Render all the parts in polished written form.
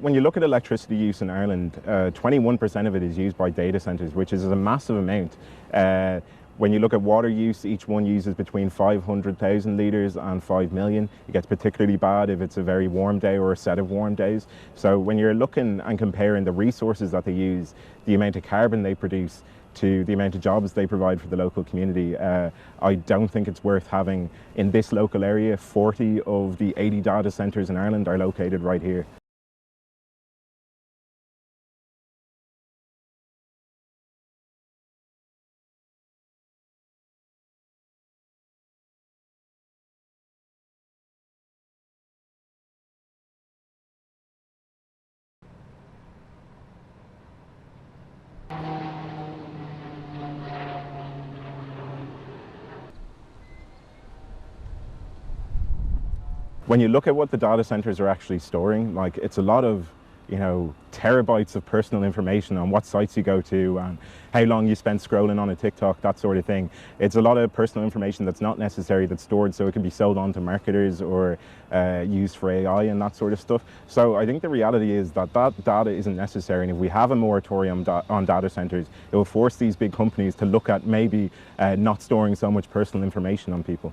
when you look at electricity use in Ireland, 21% of it is used by data centres, which is a massive amount. When you look at water use, each one uses between 500,000 litres and 5 million. It gets particularly bad if it's a very warm day or a set of warm days. So when you're looking and comparing the resources that they use, the amount of carbon they produce, to the amount of jobs they provide for the local community, I don't think it's worth having in this local area. 40 of the 80 data centres in Ireland are located right here. When you look at what the data centers are actually storing, like, it's a lot of, terabytes of personal information on what sites you go to and how long you spent scrolling on a TikTok, that sort of thing. It's a lot of personal information that's not necessary, that's stored so it can be sold on to marketers or used for AI and that sort of stuff. So I think the reality is that that data isn't necessary, and if we have a moratorium on data centers, it will force these big companies to look at maybe not storing so much personal information on people.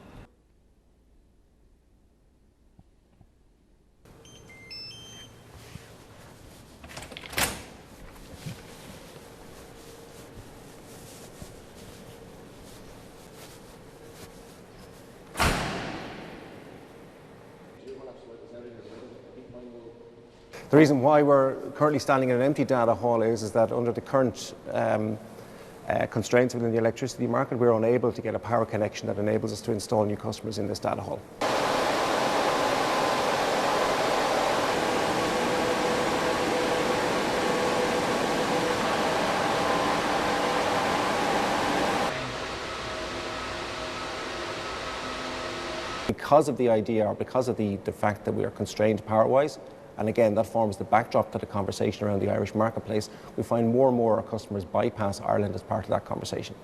The reason why we're currently standing in an empty data hall is that under the current constraints within the electricity market, we're unable to get a power connection that enables us to install new customers in this data hall. Because of the idea, or because of the fact that we are constrained power-wise, and again, that forms the backdrop to the conversation around the Irish marketplace, we find more and more our customers bypass Ireland as part of that conversation.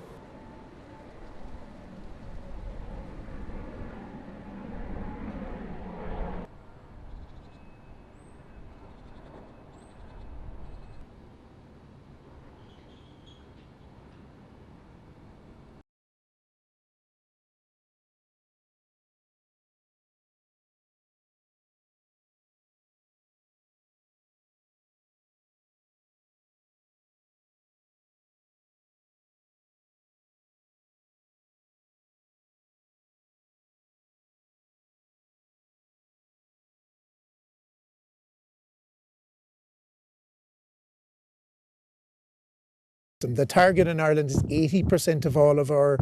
The target in Ireland is 80% of all of our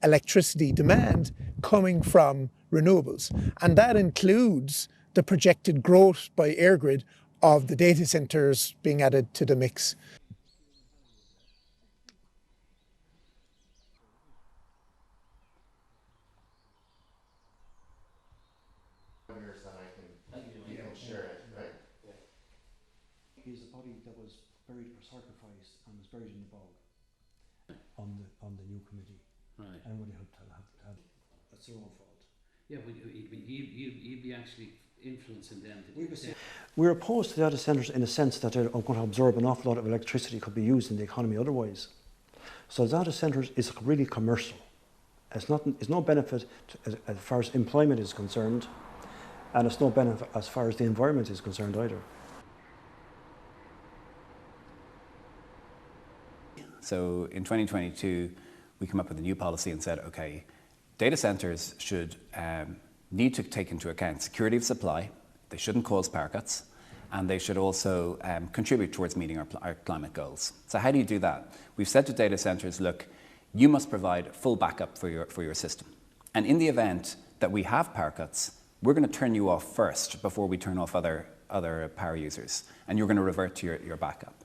electricity demand coming from renewables, and that includes the projected growth by EirGrid of the data centres being added to the mix. He's a body that was buried for sacrifice and was buried in the bog on the new committee. Right. And would have that's their own fault. Yeah, but you'd be actually influencing them to do it. We're opposed to data centres in a sense that they're going to absorb an awful lot of electricity could be used in the economy otherwise. So data centres is really commercial. It's no benefit as far as employment is concerned, and it's no benefit as far as the environment is concerned either. So in 2022, we came up with a new policy and said, okay, data centres should need to take into account security of supply, they shouldn't cause power cuts, and they should also contribute towards meeting our climate goals. So how do you do that? We've said to data centres, look, you must provide full backup for your system. And in the event that we have power cuts, we're going to turn you off first before we turn off other power users, and you're going to revert to your backup.